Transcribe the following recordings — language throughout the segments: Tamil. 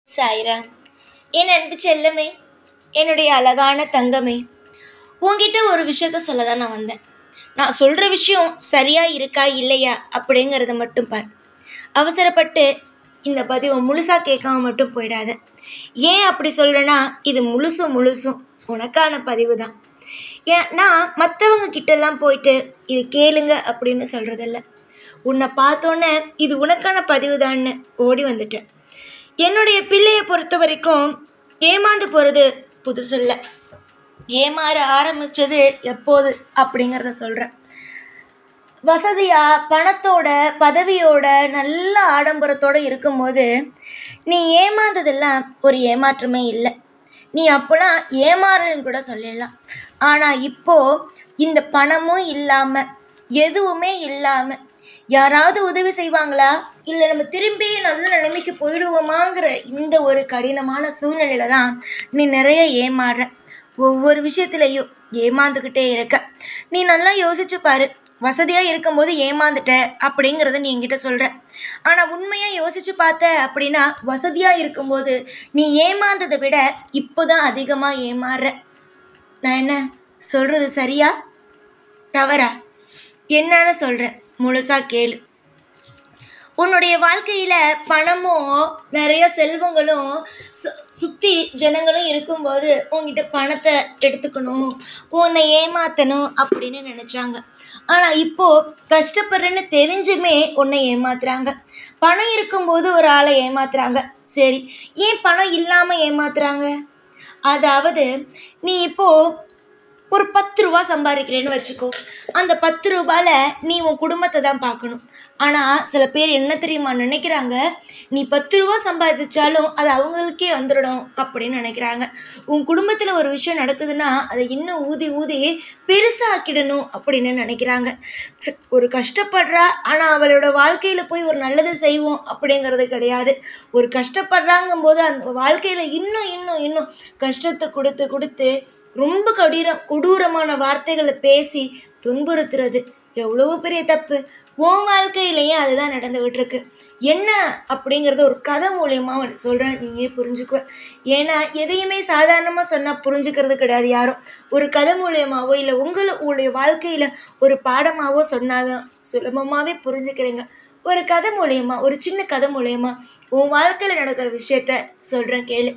சாய்ரா, என் அன்பு செல்லமே, என்னுடைய அழகான தங்கமே, உன்கிட்ட ஒரு விஷயத்த சொல்ல தான் நான் வந்தேன். நான் சொல்கிற விஷயம் சரியா இருக்கா இல்லையா அப்படிங்கிறத மட்டும் பார். அவசரப்பட்டு இந்த பதிவை முழுசாக கேட்காம மட்டும் போயிடாத. ஏன் அப்படி சொல்கிறேன்னா, இது முழுசும் முழுசும் உனக்கான பதிவு தான். நான் மற்றவங்க கிட்டெல்லாம் போயிட்டு இது கேளுங்க அப்படின்னு சொல்கிறதில்ல. உன்னை பார்த்தோன்னே இது உனக்கான பதிவு தான்னு ஓடி வந்துட்டேன். என்னுடைய பிள்ளையை பொறுத்த வரைக்கும் ஏமாந்து போகிறது புதுசில்ல. ஏமாற ஆரம்பித்தது எப்போது அப்படிங்கிறத சொல்கிறேன். வசதியாக பணத்தோட பதவியோட நல்ல ஆடம்பரத்தோடு இருக்கும்போது நீ ஏமாந்ததெல்லாம் ஒரு ஏமாற்றமே இல்லை. நீ அப்போலாம் ஏமாறன்னு கூட சொல்லிடலாம். ஆனால் இப்போது இந்த பணமும் இல்லாமல் எதுவுமே இல்லாமல் யாராவது உதவி செய்வாங்களா, இல்லை நம்ம திரும்பி நல்ல நிலைமைக்கு போயிடுவோமாங்கிற இந்த ஒரு கடினமான சூழ்நிலையில தான் நீ நிறைய ஏமாறுற. ஒவ்வொரு விஷயத்துலையும் ஏமாந்துக்கிட்டே இருக்க. நீ நல்லா யோசிச்சு பாரு. வசதியாக இருக்கும்போது ஏமாந்துட்ட அப்படிங்கிறத நீ என்கிட்ட சொல்கிற. ஆனால் உண்மையாக யோசிச்சு பார்த்த அப்படின்னா வசதியாக இருக்கும்போது நீ ஏமாந்ததை விட இப்போ தான் அதிகமாக ஏமாறுற. நான் என்ன சொல்கிறது சரியா தவறா என்னன்னு சொல்கிறேன், முழுசாக கேளு. உன்னுடைய வாழ்க்கையில் பணமும் நிறைய செல்வங்களும் சுற்றி ஜனங்களும் இருக்கும்போது உங்ககிட்ட பணத்தை எடுத்துக்கணும், உன்னை ஏமாற்றணும் அப்படின்னு நினச்சாங்க. ஆனால் இப்போது கஷ்டப்படுறேன்னு தெரிஞ்சுமே உன்னை ஏமாத்துறாங்க. பணம் இருக்கும்போது ஒரு ஆளை ஏமாத்துறாங்க. சரி, ஏன் பணம் இல்லாமல் ஏமாத்துறாங்க? அதாவது நீ இப்போது ஒரு 10 ரூபா சம்பாதிக்கிறேன்னு வச்சுக்கோ. அந்த 10 ரூபாயில் நீ உன் குடும்பத்தை தான் பார்க்கணும். ஆனால் சில பேர் என்ன தெரியுமா நினைக்கிறாங்க, நீ 10 ரூபா சம்பாதிச்சாலும் அது அவங்களுக்கே வந்துடணும் அப்படின்னு நினைக்கிறாங்க. உன் குடும்பத்தில் ஒரு விஷயம் நடக்குதுன்னா அதை இன்னும் ஊதி ஊதி பெருசாக்கிடணும் அப்படின்னு நினைக்கிறாங்க. ஒரு கஷ்டப்படுறா, ஆனால் அவளோட வாழ்க்கையில் போய் ஒரு நல்லது செய்வோம் அப்படிங்கிறது கிடையாது. ஒரு கஷ்டப்படுறாங்கும் போது அந்த வாழ்க்கையில் இன்னும் இன்னும் இன்னும் கஷ்டத்தை கொடுத்து கொடுத்து ரொம்ப கொடூரமான வார்த்தைகளை பேசி துன்புறுத்துறது எவ்வளோ பெரிய தப்பு. உன் வாழ்க்கையிலையும் அதுதான் நடந்துகிட்டு இருக்கு. என்ன அப்படிங்கிறத ஒரு கதை மூலியமாக உனக்கு சொல்கிறேன், நீயே புரிஞ்சுக்குவ. ஏன்னா எதையுமே சாதாரணமாக சொன்னால் புரிஞ்சுக்கிறது கிடையாது யாரும். ஒரு கதை மூலியமாவோ இல்லை உங்களுடைய வாழ்க்கையில் ஒரு பாடமாகவோ சொன்னாதான் சுலபமாகவே புரிஞ்சுக்கிறீங்க. ஒரு கதை மூலியமாக, ஒரு சின்ன கதை மூலியமாக உன் வாழ்க்கையில் நடக்கிற விஷயத்த சொல்கிறேன் கேளு.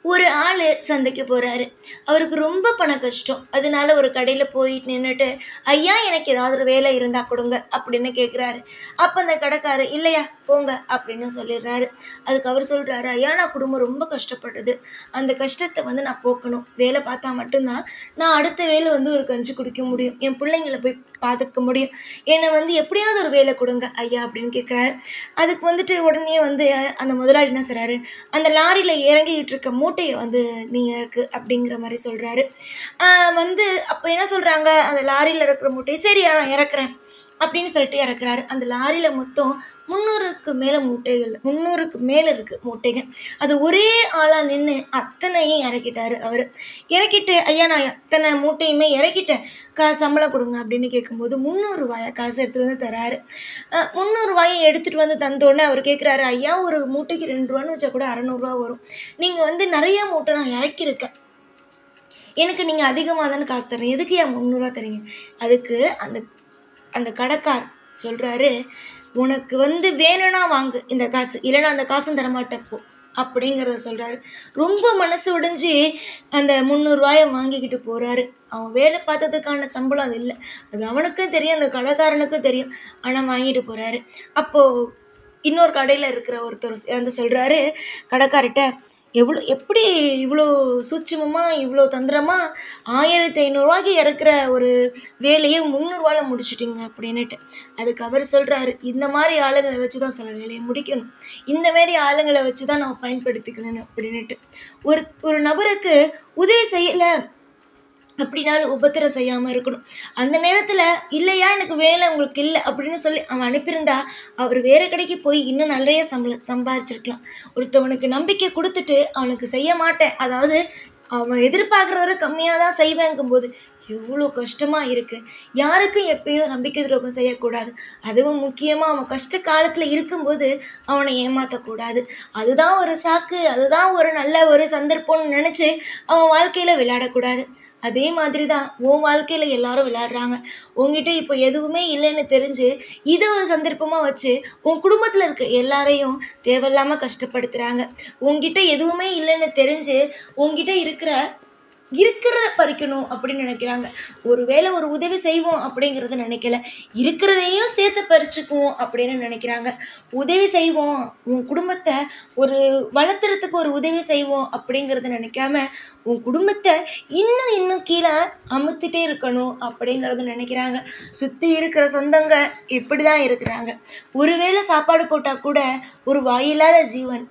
ஒரு ஆள் சந்தைக்கு போகிறாரு. அவருக்கு ரொம்ப பண கஷ்டம். அதனால ஒரு கடையில் போய் நின்றுட்டு, ஐயா எனக்கு ஏதாவது ஒரு வேலை இருந்தால் கொடுங்க அப்படின்னு கேட்குறாரு. அப்போ அந்த கடைக்காரு, இல்லையா போங்க அப்படின்னு சொல்லிடுறாரு. அதுக்கு அவர் சொல்கிறாரு, ஐயா நான் குடும்பம் ரொம்ப கஷ்டப்படுறது, அந்த கஷ்டத்தை நான் போக்கணும். வேலை பார்த்தா மட்டும்தான் நான் அடுத்த வேலை ஒரு கஞ்சி குடிக்க முடியும், என் பிள்ளைங்களை போய் பார்த்துக்க முடியும். என்னை எப்படியாவது ஒரு வேலை கொடுங்க ஐயா அப்படின்னு கேட்குறாரு. அதுக்கு உடனே அந்த முதலாளி என்ன செய்கிறாரு, அந்த லாரியில் இறங்கிக்கிட்டு இருக்க மூட்டையை நீ இறக்கு அப்படிங்கிற மாதிரி சொல்கிறாரு. அப்போ என்ன சொல்கிறாங்க, அந்த லாரியில் இருக்கிற மூட்டையை சரி நான் இறக்குறேன் அப்படின்னு சொல்லிட்டு இறக்குறாரு. அந்த லாரியில் மொத்தம் 300க்கு மேலே இருக்குது மூட்டைகள். அது ஒரே ஆளாக நின்று அத்தனையும் இறக்கிட்டாரு அவர். இறக்கிட்டு, ஐயா நான் அத்தனை மூட்டையுமே இறக்கிட்டேன், சம்பளம் கொடுங்க அப்படின்னு கேட்கும்போது 300 ரூபாயை காசு எடுத்துகிட்டு தராரு. 300 ரூபாயை எடுத்துகிட்டு தந்தோடனே அவர் கேட்குறாரு, ஐயா ஒரு மூட்டைக்கு 2 ரூபான்னு வச்சா கூட 600 ரூபா வரும். நீங்கள் நிறைய மூட்டை நான் இறக்கியிருக்கேன், எனக்கு நீங்கள் அதிகமாக தானே காசு தரேன், எதுக்கு ஏன் 300 ரூபா தரீங்க? அதுக்கு அந்த கடைக்கார் சொல்கிறாரு, உனக்கு வேணும்னா வாங்கு இந்த காசு, இல்லைன்னா அந்த காசும் தரமாட்டேன் போ அப்படிங்கிறத சொல்கிறாரு. ரொம்ப மனசு உடைஞ்சி அந்த 300 ரூபாயை வாங்கிக்கிட்டு போகிறாரு. அவன் வேலை பார்த்ததுக்கான சம்பளம் அது இல்லை, அது அவனுக்கும் தெரியும், அந்த கடைக்காரனுக்கும் தெரியும். ஆனால் வாங்கிட்டு போகிறாரு. அப்போது இன்னொரு கடையில் இருக்கிற ஒருத்தர் சொல்கிறாரு கடைக்கார்ட்ட, எப்படி இவ்வளோ சூட்சமமாக இவ்வளோ தந்திரமாக 1500 ரூபாய்க்கு இறக்குற ஒரு வேலையை 300 ரூபாயில் முடிச்சிட்டிங்க அப்படின்னுட்டு. அதுக்கு அவர் சொல்கிறாரு, இந்த மாதிரி ஆளுங்களை வச்சு தான் சில வேலையை முடிக்கணும், இந்த மாதிரி ஆளுங்களை வச்சு தான் நம்ம பயன்படுத்திக்கணும் அப்படின்னுட்டு. ஒரு நபருக்கு உதவி செய்யலை அப்படின்னாலும் உபத்திரம் செய்யாமல் இருக்கணும். அந்த நேரத்தில் இல்லையா எனக்கு வேலை உங்களுக்கு இல்லை அப்படின்னு சொல்லி அவன் அனுப்பியிருந்தா அவர் வேறு கடைக்கு போய் இன்னும் நிறைய சம்பாதிச்சிருக்கலாம். ஒருத்தவனுக்கு நம்பிக்கை கொடுத்துட்டு அவனுக்கு செய்ய மாட்டேன், அதாவது அவன் எதிர்பார்க்குறத கம்மியாக தான் செய்வேங்கும்போது எவ்வளோ கஷ்டமாக இருக்குது. யாருக்கும் எப்பயும் நம்பிக்கை துரோகம் செய்யக்கூடாது. அதுவும் முக்கியமாக அவன் கஷ்ட காலத்தில் இருக்கும்போது அவனை ஏமாற்றக்கூடாது. அதுதான் ஒரு சாக்கு, அதுதான் ஒரு நல்ல ஒரு சந்தர்ப்பம்னு நினச்சி அவன் வாழ்க்கையில் விளையாடக்கூடாது. அதே மாதிரி தான் உன் வாழ்க்கையில் எல்லாரும் விளையாடுறாங்க. உங்ககிட்ட இப்போ எதுவுமே இல்லைன்னு தெரிஞ்சு இதை ஒரு சந்தர்ப்பமாக வச்சு உன் குடும்பத்தில் இருக்க எல்லாரையும் தேவையில்லாமல் கஷ்டப்படுத்துகிறாங்க. உங்ககிட்ட எதுவுமே இல்லைன்னு தெரிஞ்சு உங்ககிட்ட இருக்கிறத பறிக்கணும் அப்படின்னு நினைக்கிறாங்க. ஒருவேளை ஒரு உதவி செய்வோம் அப்படிங்கிறத நினைக்கல, இருக்கிறதையும் சேர்த்து பறிச்சுக்குவோம் அப்படின்னு நினைக்கிறாங்க. உதவி செய்வோம், உன் குடும்பத்தை ஒரு வளர்த்துறதுக்கு ஒரு உதவி செய்வோம் அப்படிங்கிறத நினைக்காம உன் குடும்பத்தை இன்னும் இன்னும் கீழே அமுத்திட்டே இருக்கணும் அப்படிங்கிறத நினைக்கிறாங்க. சுற்றி இருக்கிற சொந்தங்க இப்படி தான் இருக்கிறாங்க. ஒருவேளை சாப்பாடு போட்டால் கூட ஒரு வாயில்லாத ஜீவன்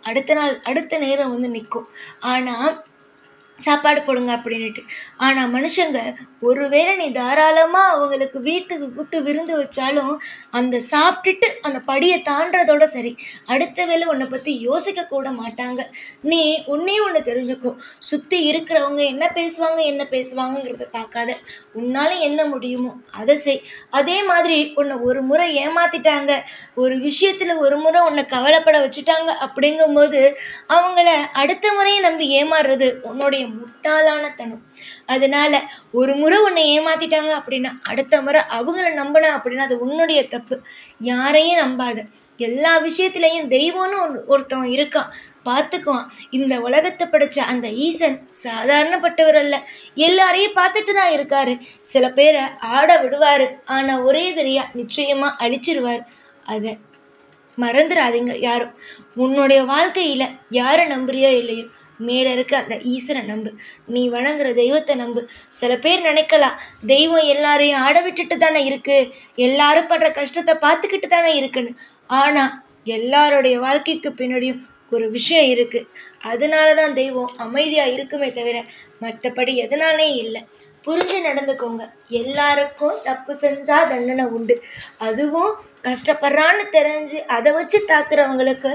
அடுத்த நேரம் வந்து நிற்கும். ஆனால் சாப்பாடு போடுங்க அப்படின்ட்டு. ஆனால் மனுஷங்க ஒருவேளை நீ தாராளமாக அவங்களுக்கு வீட்டுக்கு கூப்பிட்டு விருந்து வச்சாலும் அந்த சாப்பிட்டுட்டு அந்த படியை தாண்டதோட சரி, அடுத்த வேளை உன்னை பற்றி யோசிக்க கூட மாட்டாங்க. நீ ஒன்று தெரிஞ்சுக்கோ, சுற்றி இருக்கிறவங்க என்ன பேசுவாங்கங்கிறத பார்க்காத. உன்னால் என்ன முடியுமோ அதை செய். அதே மாதிரி உன்னை ஒரு முறை ஏமாத்திட்டாங்க, ஒரு விஷயத்தில் ஒரு முறை உன்னை கவலைப்பட வச்சுட்டாங்க அப்படிங்கும்போது அவங்கள அடுத்த முறையை நம்பி ஏமாறுறது உன்னுடைய முட்டாளான தனம். அதனால ஒரு முறை உன்னை ஏமாத்திட்டாங்க அப்படின்னா அடுத்த முறை அவங்கள நம்பின அப்படின்னா அது உன்னுடைய தப்பு. யாரையும் நம்பாத. எல்லா விஷயத்துலையும் தெய்வம்னு ஒருத்தவன் இருக்கான், பார்த்துக்குவான். இந்த உலகத்தை படைச்ச அந்த ஈசன் சாதாரணப்பட்டவர் அல்ல, எல்லாரையும் பார்த்துட்டு தான் இருக்காரு. சில பேரை ஆட விடுவார், ஆனால் ஒரே தெரியா நிச்சயமாக அழிச்சிருவார். அதை மறந்துடாதீங்க யாரும். உன்னுடைய வாழ்க்கையில் யாரை நம்புறியோ இல்லையோ மேலே இருக்க அந்த ஈசனை நம்பு. நீ வணங்குற தெய்வத்தை நம்பு. சில பேர் நினைக்கலாம் தெய்வம் எல்லாரையும் ஆட விட்டுட்டு தானே இருக்குது, எல்லாரும் படுற கஷ்டத்தை பார்த்துக்கிட்டு தானே இருக்குன்னு. ஆனால் எல்லாருடைய வாழ்க்கைக்கு பின்னாடியும் ஒரு விஷயம் இருக்குது. அதனால தான் தெய்வம் அமைதியாக இருக்குமே தவிர மற்றபடி எதனாலே இல்லை. புரிஞ்சு நடந்துக்கோங்க. எல்லாருக்கும் தப்பு செஞ்சால் தண்டனை உண்டு. அதுவும் கஷ்டப்படுறான்னு தெரிஞ்சு அதை வச்சு தாக்குறவங்களுக்கு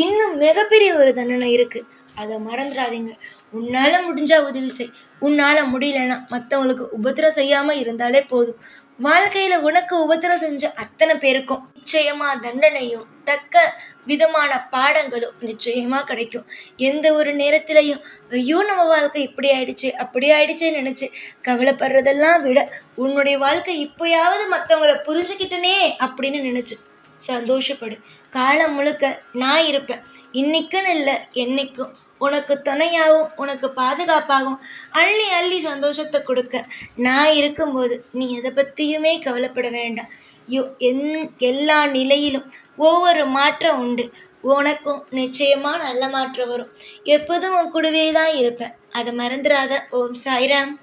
இன்னும் மிகப்பெரிய ஒரு தண்டனை இருக்குது. அதை மறந்துடாதீங்க. உன்னால் முடிஞ்சால் உதவி செய், உன்னால் முடியலன்னா மற்றவங்களுக்கு உபத்திரம் செய்யாமல் இருந்தாலே போதும். வாழ்க்கையில் உனக்கு உபத்திரம் செஞ்ச அத்தனை பேருக்கும் நிச்சயமாக தண்டனையும் தக்க விதமான பாடங்களும் நிச்சயமாக கிடைக்கும். எந்த ஒரு நேரத்திலையும் ஐயோ நம்ம வாழ்க்கை இப்படி ஆயிடுச்சேன்னு நினச்சி கவலைப்படுறதெல்லாம் விட உன்னுடைய வாழ்க்கை இப்போயாவது மற்றவங்கள புரிஞ்சுக்கிட்டனே அப்படின்னு நினச்சி சந்தோஷப்படு. காலம் முழுக்க நான் இருப்பேன். இன்னைக்குன்னு இல்லை, என்னைக்கும் உனக்கு துணையாகவும் உனக்கு பாதுகாப்பாகவும் அள்ளி அள்ளி சந்தோஷத்தை கொடுக்க நான் இருக்கும்போது நீ எதை பற்றியுமே கவலைப்பட வேண்டாம். எல்லா நிலையிலும் ஒவ்வொரு மாற்றம் உண்டு. உனக்கும் நிச்சயமாக நல்ல மாற்றம் வரும். எப்போதும் உன் கூடவே தான் இருப்பேன். அதை மறந்துடாத. ஓம் சாய்ராம்.